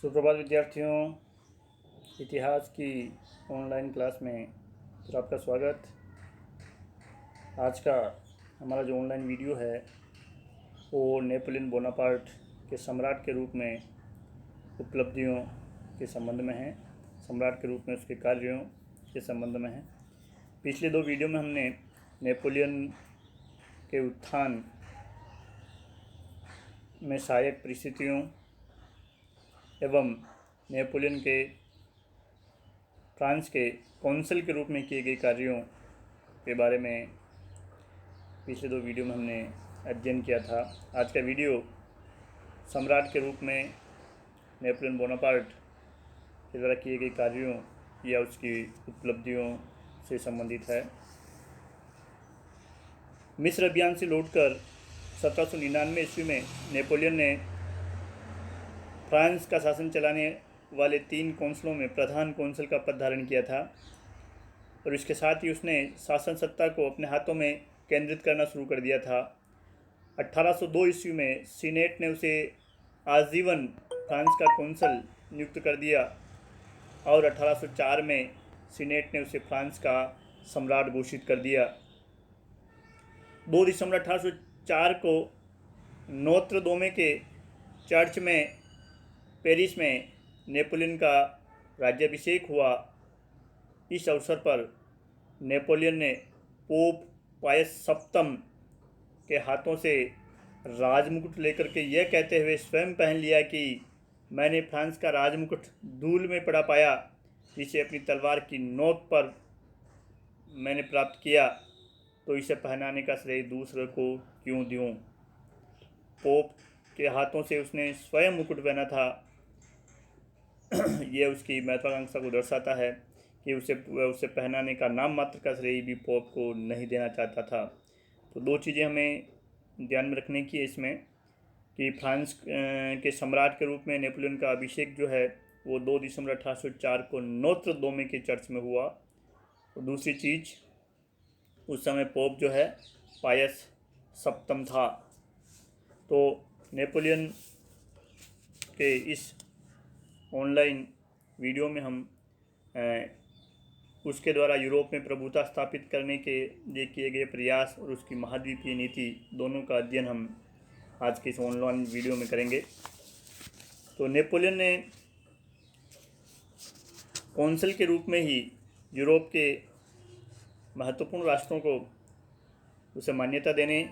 सुप्रभात विद्यार्थियों, इतिहास की ऑनलाइन क्लास में फिर आपका स्वागत। आज का हमारा जो ऑनलाइन वीडियो है वो नेपोलियन बोनापार्ट के सम्राट के रूप में उपलब्धियों के संबंध में है, सम्राट के रूप में उसके कार्यों के संबंध में है। पिछले दो वीडियो में हमने नेपोलियन के उत्थान में सहायक परिस्थितियों एवं नेपोलियन के फ्रांस के कौंसल के रूप में किए गए कार्यों के बारे में पिछले दो वीडियो में हमने अध्ययन किया था। आज का वीडियो सम्राट के रूप में नेपोलियन बोनापार्ट के द्वारा किए गए कार्यों या उसकी उपलब्धियों से संबंधित है। मिस्र अभियान से लौटकर 1799 ईस्वी में नेपोलियन ने फ्रांस का शासन चलाने वाले 3 कौंसलों में प्रधान कौंसल का पद धारण किया था और इसके साथ ही उसने शासन सत्ता को अपने हाथों में केंद्रित करना शुरू कर दिया था। 1802 ईस्वी में सीनेट ने उसे आजीवन फ्रांस का कौंसल नियुक्त कर दिया और 1804 में सीनेट ने उसे फ्रांस का सम्राट घोषित कर दिया। 2 दिसंबर 1804 को नोत्र दोमे के चर्च में पेरिस में नेपोलियन का राज्याभिषेक हुआ। इस अवसर पर नेपोलियन ने पोप पायस सप्तम के हाथों से राजमुकुट लेकर के यह कहते हुए स्वयं पहन लिया कि मैंने फ्रांस का राजमुकुट धूल में पड़ा पाया, जिसे अपनी तलवार की नोक पर मैंने प्राप्त किया, तो इसे पहनाने का श्रेय दूसरे को क्यों दूं। पोप के हाथों से उसने स्वयं मुकुट पहना था। यह उसकी महत्वाकांक्षा को दर्शाता है कि उसे पहनाने का नाम मात्र का श्रेय भी पोप को नहीं देना चाहता था। तो 2 चीज़ें हमें ध्यान में रखने की है इसमें कि फ्रांस के सम्राट के रूप में नेपोलियन का अभिषेक जो है वो 2 दिसंबर 1804 को नोत्र दोमे के चर्च में हुआ। और दूसरी चीज़, उस समय पोप जो है पायस सप्तम था। तो नेपोलियन के इस ऑनलाइन वीडियो में हम उसके द्वारा यूरोप में प्रभुता स्थापित करने के लिए किए गए प्रयास और उसकी महाद्वीपीय नीति दोनों का अध्ययन हम आज के इस ऑनलाइन वीडियो में करेंगे। तो नेपोलियन ने कौंसल के रूप में ही यूरोप के महत्वपूर्ण राष्ट्रों को उसे मान्यता देने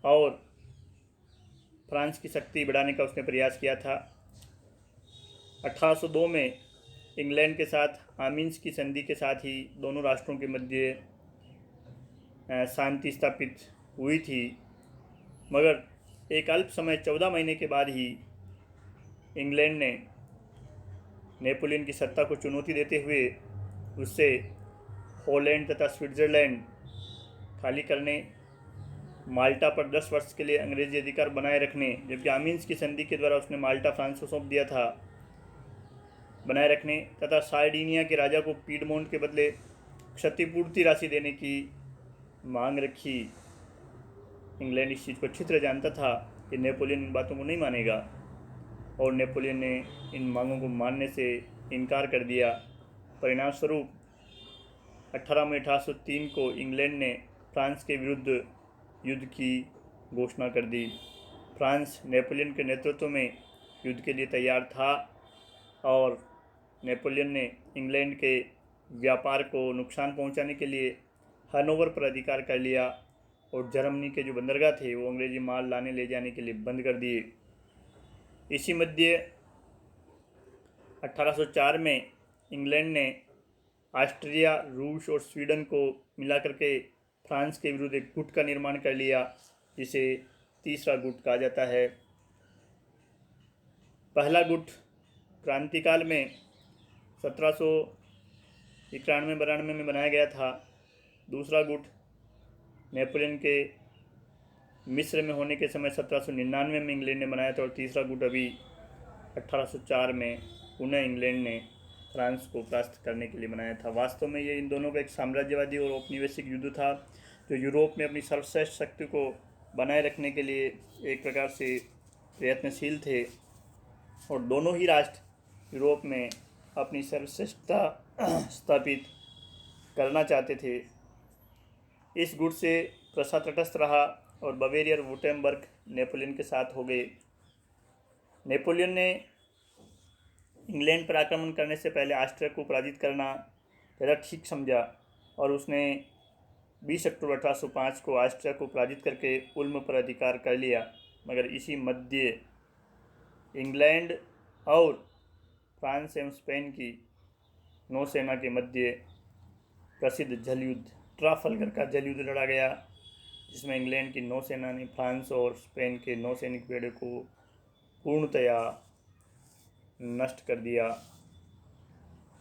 और फ्रांस की शक्ति बढ़ाने का उसने प्रयास किया था। 1802 में इंग्लैंड के साथ आमीन्स की संधि के साथ ही दोनों राष्ट्रों के मध्य शांति स्थापित हुई थी, मगर एक अल्प समय 14 महीने के बाद ही इंग्लैंड ने नेपोलियन की सत्ता को चुनौती देते हुए उससे हॉलैंड तथा स्विट्ज़रलैंड खाली करने, माल्टा पर 10 वर्ष के लिए अंग्रेजी अधिकार बनाए रखने, जबकि आमीन्स की संधि के द्वारा उसने माल्टा फ्रांस को सौंप दिया था, बनाए रखने तथा सार्डिनिया के राजा को पीडमोंट के बदले क्षतिपूर्ति राशि देने की मांग रखी। इंग्लैंड इस चीज़ को अच्छी तरह जानता था कि नेपोलियन इन बातों को नहीं मानेगा और नेपोलियन ने इन मांगों को मानने से इनकार कर दिया। परिणाम स्वरूप 18 मई 1803 को इंग्लैंड ने फ्रांस के विरुद्ध युद्ध की घोषणा कर दी। फ्रांस नेपोलियन के नेतृत्व में युद्ध के लिए तैयार था और नेपोलियन ने इंग्लैंड के व्यापार को नुकसान पहुंचाने के लिए हनोवर पर अधिकार कर लिया और जर्मनी के जो बंदरगाह थे वो अंग्रेजी माल लाने ले जाने के लिए बंद कर दिए। इसी मध्य 1804 में इंग्लैंड ने ऑस्ट्रिया, रूस और स्वीडन को मिलाकर के फ्रांस के विरुद्ध एक गुट का निर्माण कर लिया, जिसे तीसरा गुट कहा जाता है। पहला गुट क्रांतिकाल में 1791-92 में बनाया गया था। दूसरा गुट नेपोलियन के मिस्र में होने के समय 1799 में इंग्लैंड ने बनाया था और तीसरा गुट अभी 1804 में पुनः इंग्लैंड ने फ्रांस को परास्त करने के लिए बनाया था। वास्तव में ये इन दोनों का एक साम्राज्यवादी और औपनिवेशिक युद्ध था जो यूरोप में अपनी सर्वश्रेष्ठ शक्ति को बनाए रखने के लिए एक प्रकार से प्रयत्नशील थे। और दोनों ही राष्ट्र यूरोप में अपनी सर्वश्रेष्ठता स्थापित करना चाहते थे। इस गुट से प्रसा तटस्थ रहा और बवेरिया और वुटेमबर्ग नेपोलियन के साथ हो गए। नेपोलियन ने इंग्लैंड पर आक्रमण करने से पहले ऑस्ट्रिया को पराजित करना ज़्यादा ठीक समझा और उसने 20 अक्टूबर 1805 को ऑस्ट्रिया को पराजित करके उल्म पर अधिकार कर लिया। मगर इसी मध्य इंग्लैंड और फ्रांस एवं स्पेन की नौसेना के मध्य प्रसिद्ध जल युद्ध ट्राफलगर का जल युद्ध लड़ा गया, जिसमें इंग्लैंड की नौसेना ने फ्रांस और स्पेन के नौसैनिक बेड़े को पूर्णतया नष्ट कर दिया।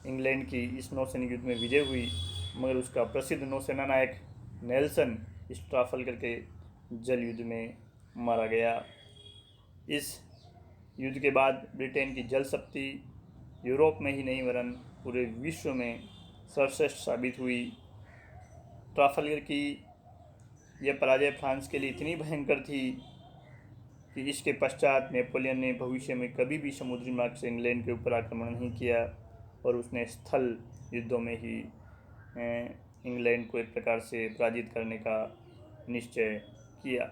इंग्लैंड की इस नौसैनिक युद्ध में विजय हुई, मगर उसका प्रसिद्ध नौसेना नायक नेल्सन इस ट्राफलगर के जल युद्ध में मारा गया। इस युद्ध के बाद ब्रिटेन की जल शक्ति यूरोप में ही नहीं वरन पूरे विश्व में सर्वश्रेष्ठ साबित हुई। ट्राफलगर की यह पराजय फ्रांस के लिए इतनी भयंकर थी कि इसके पश्चात नेपोलियन ने भविष्य में कभी भी समुद्री मार्ग से इंग्लैंड के ऊपर आक्रमण नहीं किया और उसने स्थल युद्धों में ही इंग्लैंड को एक प्रकार से पराजित करने का निश्चय किया।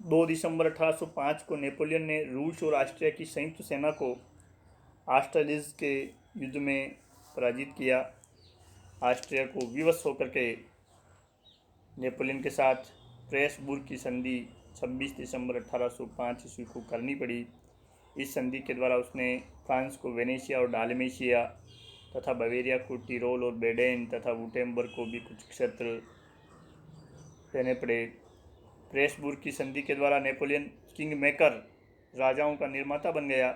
दो दिसंबर 1805 को नेपोलियन ने रूस और ऑस्ट्रिया की संयुक्त सेना को ऑस्टरलिट्ज के युद्ध में पराजित किया। ऑस्ट्रिया को विवश होकर के नेपोलियन के साथ प्रेसबुर्ग की संधि 26 दिसंबर 1805 ईस्वी को करनी पड़ी। इस संधि के द्वारा उसने फ्रांस को वेनेशिया और डालमेशिया तथा बवेरिया को टिरोल और बेडेन तथा वुटेमबर्ग को भी कुछ क्षेत्र देने पड़े। प्रेसबुर्ग की संधि के द्वारा नेपोलियन किंग मेकर राजाओं का निर्माता बन गया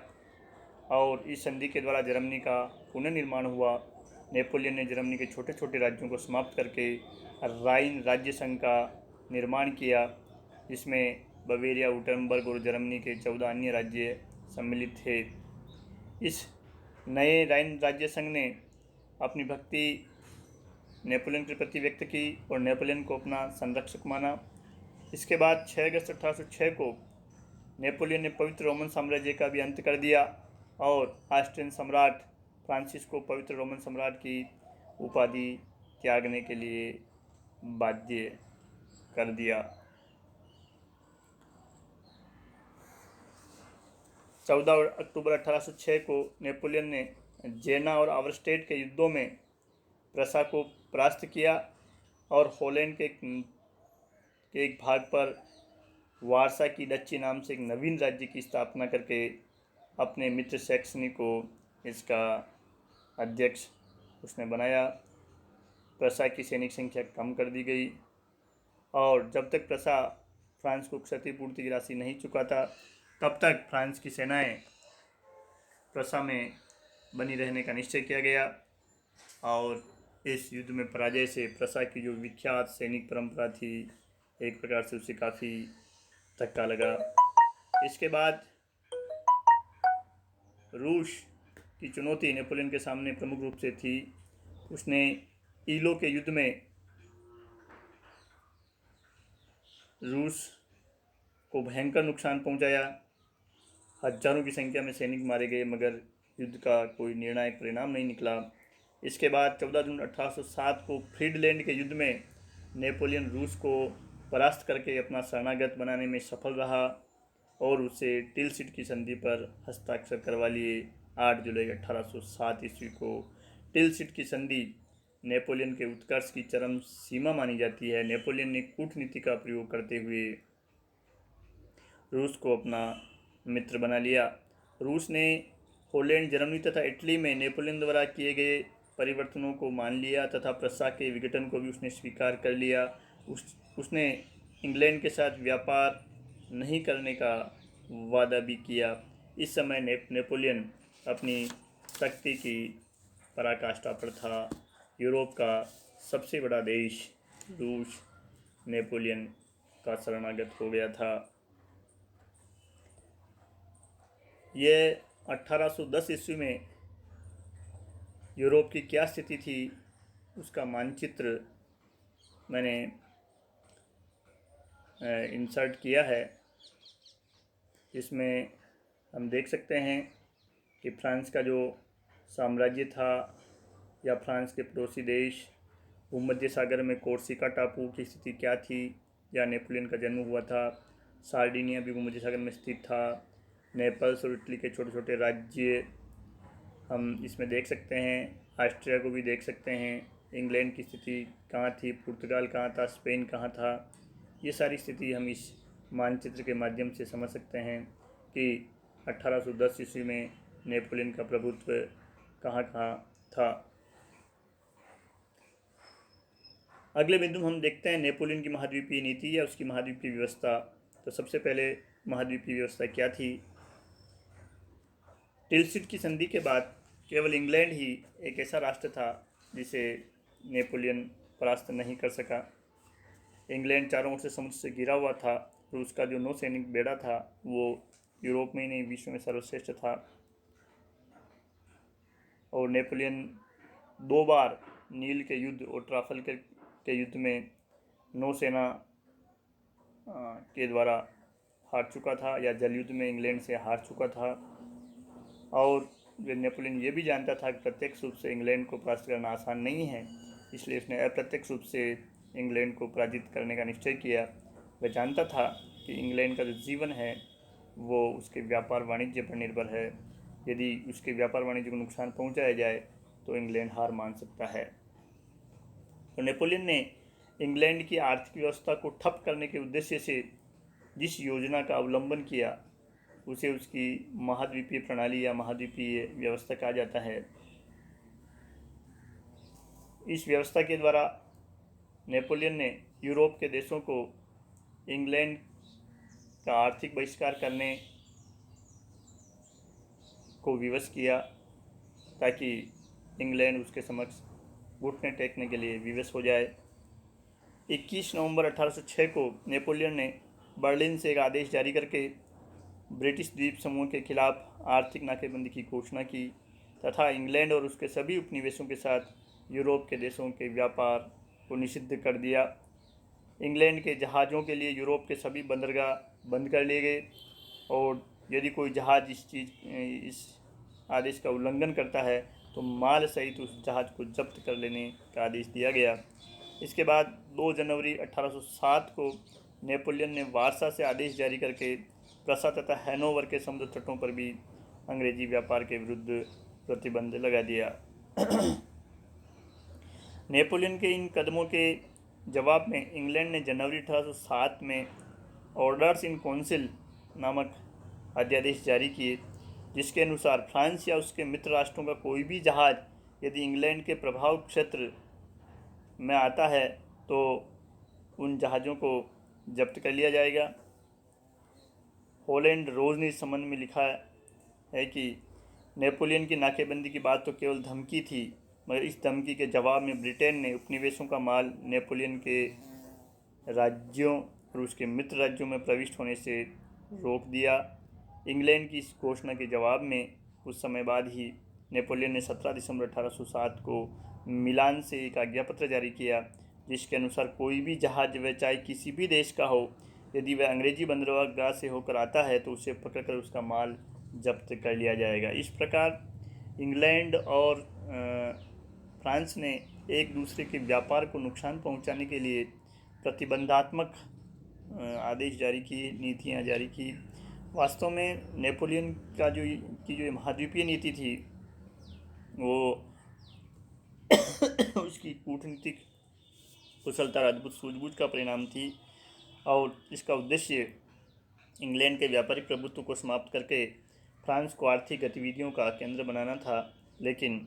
और इस संधि के द्वारा जर्मनी का पुनर्निर्माण हुआ। नेपोलियन ने जर्मनी के छोटे छोटे राज्यों को समाप्त करके राइन राज्य संघ का निर्माण किया, जिसमें बवेरिया, वुटेमबर्ग और जर्मनी के 14 अन्य राज्य सम्मिलित थे। इस नए राइन राज्य संघ ने अपनी भक्ति नेपोलियन के प्रति व्यक्त की और नेपोलियन को अपना संरक्षक माना। इसके बाद 6 अगस्त 1806 को नेपोलियन ने पवित्र रोमन साम्राज्य का भी अंत कर दिया और ऑस्ट्रियन सम्राट फ्रांसिस को पवित्र रोमन सम्राट की उपाधि त्यागने के लिए बाध्य कर दिया। 14 अक्टूबर 1806 को नेपोलियन ने जेना और आवर्स्टेड के युद्धों में प्रसा को परास्त किया और हॉलैंड के एक भाग पर वारसा की डच्ची नाम से एक नवीन राज्य की स्थापना करके अपने मित्र सैक्सनी को इसका अध्यक्ष उसने बनाया। प्रसा की सैनिक संख्या कम कर दी गई और जब तक प्रसा फ्रांस को क्षतिपूर्ति की राशि नहीं चुकाता तब तक फ्रांस की सेनाएं प्रसा में बनी रहने का निश्चय किया गया और इस युद्ध में पराजय से प्रसा की जो विख्यात सैनिक परंपरा थी एक प्रकार से उसे काफ़ी धक्का लगा। इसके बाद रूस की चुनौती नेपोलियन के सामने प्रमुख रूप से थी। उसने ईलो के युद्ध में रूस को भयंकर नुकसान पहुंचाया। हजारों की संख्या में सैनिक मारे गए मगर युद्ध का कोई निर्णायक परिणाम नहीं निकला। इसके बाद 14 जून 1807 को फ्रीडलैंड के युद्ध में नेपोलियन रूस को परास्त करके अपना शरणागत बनाने में सफल रहा और उसे टिलसिट की संधि पर हस्ताक्षर करवा लिए। 8 जुलाई 1807 ईस्वी को टिलसिट की संधि नेपोलियन के उत्कर्ष की चरम सीमा मानी जाती है। नेपोलियन ने कूटनीति का प्रयोग करते हुए रूस को अपना मित्र बना लिया। रूस ने हॉलैंड, जर्मनी तथा इटली में नेपोलियन द्वारा किए गए परिवर्तनों को मान लिया तथा प्रसा के विघटन को भी उसने स्वीकार कर लिया। उसने इंग्लैंड के साथ व्यापार नहीं करने का वादा भी किया। इस समय नेपोलियन अपनी शक्ति की पराकाष्ठा पर था। यूरोप का सबसे बड़ा देश रूस नेपोलियन का शरणागत हो गया था। यह 1810 ईस्वी में यूरोप की क्या स्थिति थी उसका मानचित्र मैंने इंसर्ट किया है। इसमें हम देख सकते हैं कि फ्रांस का जो साम्राज्य था या फ्रांस के पड़ोसी देश, भूमध्य सागर में कोर्सिका टापू की स्थिति क्या थी, या नेपोलियन का जन्म हुआ था। सार्डिनिया भी भूमध्य सागर में स्थित था। नेपल्स और इटली के छोटे छोटे राज्य हम इसमें देख सकते हैं। ऑस्ट्रिया को भी देख सकते हैं। इंग्लैंड की स्थिति कहाँ थी, पुर्तगाल कहाँ था, स्पेन कहाँ था, ये सारी स्थिति हम इस मानचित्र के माध्यम से समझ सकते हैं कि 1810 ईस्वी में नेपोलियन का प्रभुत्व कहाँ कहाँ था। अगले बिंदु हम देखते हैं नेपोलियन की महाद्वीपीय नीति या उसकी महाद्वीपीय व्यवस्था। तो सबसे पहले महाद्वीपीय व्यवस्था क्या थी। टिलसिट की संधि के बाद केवल इंग्लैंड ही एक ऐसा राष्ट्र था जिसे नेपोलियन परास्त नहीं कर सका। इंग्लैंड चारों ओर से समुद्र से घिरा हुआ था। रूस का जो नौसैनिक बेड़ा था वो यूरोप में ही नहीं विश्व में सर्वश्रेष्ठ था। और नेपोलियन 2 बार नील के युद्ध और ट्राफल्गर के युद्ध में नौसेना के द्वारा हार चुका था, या जल युद्ध में इंग्लैंड से हार चुका था। और नेपोलियन ये भी जानता था कि प्रत्यक्ष रूप से इंग्लैंड को परास्त करना आसान नहीं है, इसलिए उसने अप्रत्यक्ष रूप से इंग्लैंड को पराजित करने का निश्चय किया। वह जानता था कि इंग्लैंड का जो जीवन है वो उसके व्यापार वाणिज्य पर निर्भर है। यदि उसके व्यापार वाणिज्य को नुकसान पहुंचाया जाए तो इंग्लैंड हार मान सकता है। तो नेपोलियन ने इंग्लैंड की आर्थिक व्यवस्था को ठप करने के उद्देश्य से जिस योजना का अवलंबन किया उसे उसकी महाद्वीपीय प्रणाली या महाद्वीपीय व्यवस्था कहा जाता है। इस व्यवस्था के द्वारा नेपोलियन ने यूरोप के देशों को इंग्लैंड का आर्थिक बहिष्कार करने को विवश किया ताकि इंग्लैंड उसके समक्ष घुटने टेकने के लिए विवश हो जाए। 21 नवंबर 1806 को नेपोलियन ने बर्लिन से एक आदेश जारी करके ब्रिटिश द्वीप समूह के खिलाफ आर्थिक नाकेबंदी की घोषणा की तथा इंग्लैंड और उसके सभी उपनिवेशों के साथ यूरोप के देशों के व्यापार को निषिद्ध कर दिया। इंग्लैंड के जहाज़ों के लिए यूरोप के सभी बंदरगाह बंद कर लिए गए और यदि कोई जहाज़ इस आदेश का उल्लंघन करता है तो माल सहित उस जहाज़ को जब्त कर लेने का आदेश दिया गया। इसके बाद 2 जनवरी 1807 को नेपोलियन ने वारसा से आदेश जारी करके प्रसा तथा हैनोवर के समुद्र तटों पर भी अंग्रेजी व्यापार के विरुद्ध प्रतिबंध लगा दिया। नेपोलियन के इन कदमों के जवाब में इंग्लैंड ने जनवरी 1807 में ऑर्डर्स इन काउंसिल नामक अध्यादेश जारी किए, जिसके अनुसार फ्रांस या उसके मित्र राष्ट्रों का कोई भी जहाज़ यदि इंग्लैंड के प्रभाव क्षेत्र में आता है तो उन जहाज़ों को जब्त कर लिया जाएगा। हॉलैंड रोज ने इस संबंध में लिखा है कि नेपोलियन की नाकेबंदी की बात तो केवल धमकी थी, मगर इस धमकी के जवाब में ब्रिटेन ने उपनिवेशों का माल नेपोलियन के राज्यों और उसके मित्र राज्यों में प्रविष्ट होने से रोक दिया। इंग्लैंड की इस घोषणा के जवाब में कुछ समय बाद ही नेपोलियन ने 17 दिसंबर 1807 को मिलान से एक आज्ञापत्र जारी किया, जिसके अनुसार कोई भी जहाज वह चाहे किसी भी देश का हो, यदि वह अंग्रेजी बंदरगाह से होकर आता है तो उसे पकड़कर उसका माल जब्त कर लिया जाएगा। इस प्रकार इंग्लैंड और फ्रांस ने एक दूसरे के व्यापार को नुकसान पहुंचाने के लिए प्रतिबंधात्मक आदेश जारी किए, नीतियां जारी की। वास्तव में नेपोलियन का जो महाद्वीपीय नीति थी वो उसकी कूटनीतिक कुशलता और अद्भुत सूझबूझ का परिणाम थी और इसका उद्देश्य इंग्लैंड के व्यापारिक प्रभुत्व को समाप्त करके फ्रांस को आर्थिक गतिविधियों का केंद्र बनाना था। लेकिन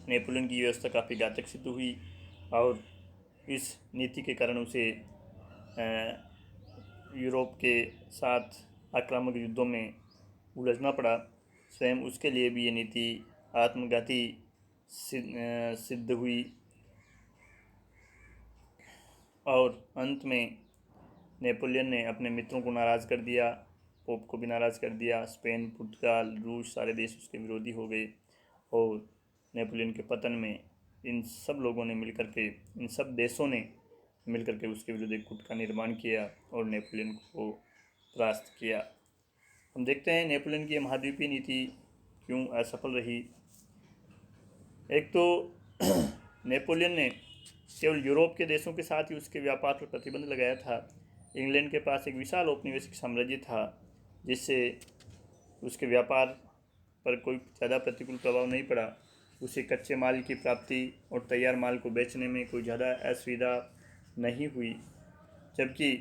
नेपोलियन की व्यवस्था काफ़ी घातक सिद्ध हुई और इस नीति के कारण उसे यूरोप के साथ आक्रामक युद्धों में उलझना पड़ा। स्वयं उसके लिए भी ये नीति आत्मघाती सिद्ध हुई और अंत में नेपोलियन ने अपने मित्रों को नाराज़ कर दिया, पोप को भी नाराज़ कर दिया। स्पेन, पुर्तगाल, रूस सारे देश उसके विरोधी हो गए और नेपोलियन के पतन में इन सब लोगों ने मिलकर के, इन सब देशों ने मिलकर के उसके विरुद्ध एक गुट का निर्माण किया और नेपोलियन को परास्त किया। हम देखते हैं नेपोलियन की महाद्वीपीय नीति क्यों असफल रही। एक तो नेपोलियन ने केवल यूरोप के देशों के साथ ही उसके व्यापार पर प्रतिबंध लगाया था। इंग्लैंड के पास एक विशाल औपनिवेशिक साम्राज्य था जिससे उसके व्यापार पर कोई ज़्यादा प्रतिकूल प्रभाव नहीं पड़ा। उसे कच्चे माल की प्राप्ति और तैयार माल को बेचने में कोई ज़्यादा असुविधा नहीं हुई, जबकि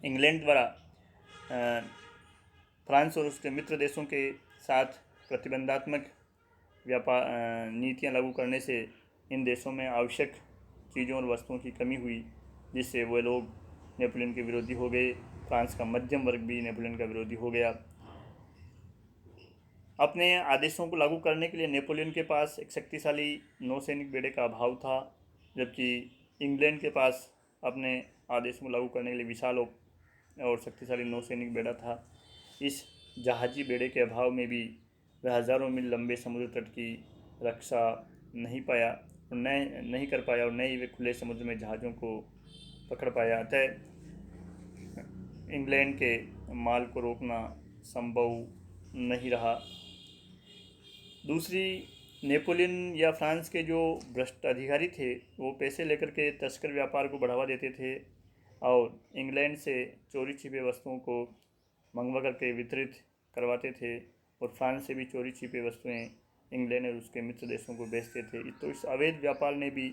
इंग्लैंड द्वारा फ्रांस और उसके मित्र देशों के साथ प्रतिबंधात्मक व्यापार नीतियां लागू करने से इन देशों में आवश्यक चीज़ों और वस्तुओं की कमी हुई, जिससे वे लोग नेपोलियन के विरोधी हो गए। फ्रांस का मध्यम वर्ग भी नेपोलियन का विरोधी हो गया। अपने आदेशों को लागू करने के लिए नेपोलियन के पास एक शक्तिशाली नौसैनिक बेड़े का अभाव था, जबकि इंग्लैंड के पास अपने आदेशों को लागू करने के लिए विशाल और शक्तिशाली नौसैनिक बेड़ा था। इस जहाजी बेड़े के अभाव में भी वह हज़ारों मील लंबे समुद्र तट की रक्षा नहीं कर पाया और न ही वे खुले समुद्र में जहाज़ों को पकड़ पाया। अतः इंग्लैंड के माल को रोकना संभव नहीं रहा। दूसरी, नेपोलियन या फ्रांस के जो भ्रष्ट अधिकारी थे वो पैसे लेकर के तस्कर व्यापार को बढ़ावा देते थे और इंग्लैंड से चोरी छिपे वस्तुओं को मंगवा करके वितरित करवाते थे और फ्रांस से भी चोरी छिपे वस्तुएं इंग्लैंड और उसके मित्र देशों को बेचते थे। तो इस अवैध व्यापार ने भी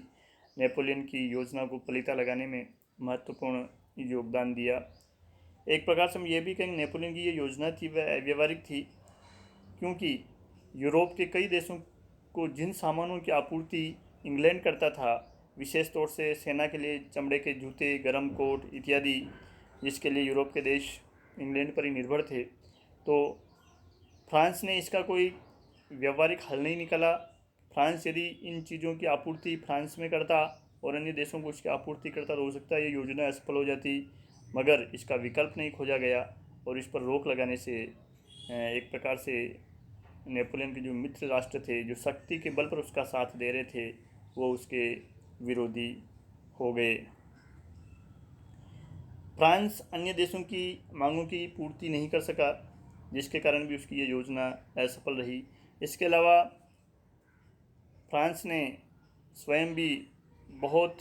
नेपोलियन की योजना को पलीता लगाने में महत्वपूर्ण योगदान दिया। एक प्रकार से हम ये भी कहेंगे नेपोलियन की ये योजना थी वह अव्यावहारिक थी, क्योंकि यूरोप के कई देशों को जिन सामानों की आपूर्ति इंग्लैंड करता था, विशेष तौर से सेना के लिए चमड़े के जूते, गर्म कोट इत्यादि, जिसके लिए यूरोप के देश इंग्लैंड पर ही निर्भर थे, तो फ्रांस ने इसका कोई व्यावहारिक हल नहीं निकाला। फ्रांस यदि इन चीज़ों की आपूर्ति फ्रांस में करता और अन्य देशों को इसकी आपूर्ति करता तो हो सकता है ये योजना असफल हो जाती, मगर इसका विकल्प नहीं खोजा गया और इस पर रोक लगाने से एक प्रकार से नेपोलियन के जो मित्र राष्ट्र थे, जो शक्ति के बल पर उसका साथ दे रहे थे, वो उसके विरोधी हो गए। फ्रांस अन्य देशों की मांगों की पूर्ति नहीं कर सका, जिसके कारण भी उसकी ये योजना असफल रही। इसके अलावा फ्रांस ने स्वयं भी बहुत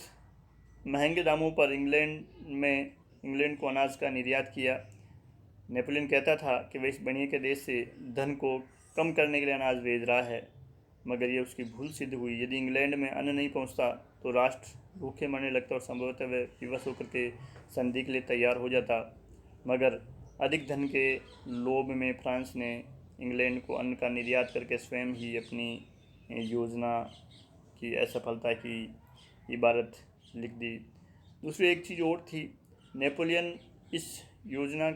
महंगे दामों पर इंग्लैंड को अनाज का निर्यात किया। नेपोलियन कहता था कि वह इस बढ़िया के देश से धन को कम करने के लिए अनाज भेज रहा है, मगर ये उसकी भूल सिद्ध हुई। यदि इंग्लैंड में अन्न नहीं पहुंचता तो राष्ट्र भूखे मरने लगता और संभवतः वह विवश होकर के संधि के लिए तैयार हो जाता, मगर अधिक धन के लोभ में फ्रांस ने इंग्लैंड को अन्न का निर्यात करके स्वयं ही अपनी योजना की असफलता की इबारत लिख दी। दूसरी एक चीज़ और थी, नेपोलियन इस योजना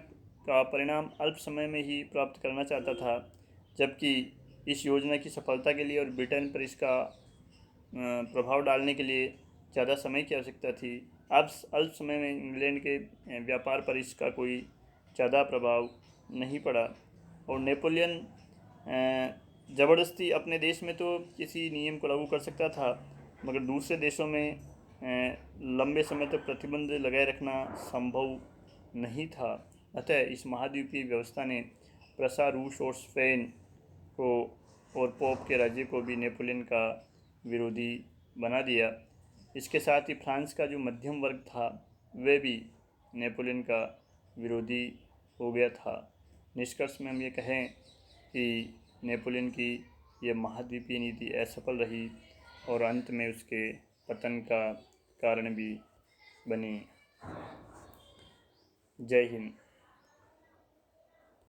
का परिणाम अल्प समय में ही प्राप्त करना चाहता था, जबकि इस योजना की सफलता के लिए और ब्रिटेन पर इसका प्रभाव डालने के लिए ज़्यादा समय की आवश्यकता थी। अब अल्प समय में इंग्लैंड के व्यापार पर इसका कोई ज़्यादा प्रभाव नहीं पड़ा और नेपोलियन ज़बरदस्ती अपने देश में तो किसी नियम को लागू कर सकता था, मगर दूसरे देशों में लंबे समय तक प्रतिबंध लगाए रखना संभव नहीं था। अतः इस महाद्वीपीय व्यवस्था ने प्रसा, रूस और स्पेन को और पोप के राज्य को भी नेपोलियन का विरोधी बना दिया। इसके साथ ही फ्रांस का जो मध्यम वर्ग था वह भी नेपोलियन का विरोधी हो गया था। निष्कर्ष में हम ये कहें कि नेपोलियन की यह महाद्वीपीय नीति असफल रही और अंत में उसके पतन का कारण भी बनी। जय हिंद।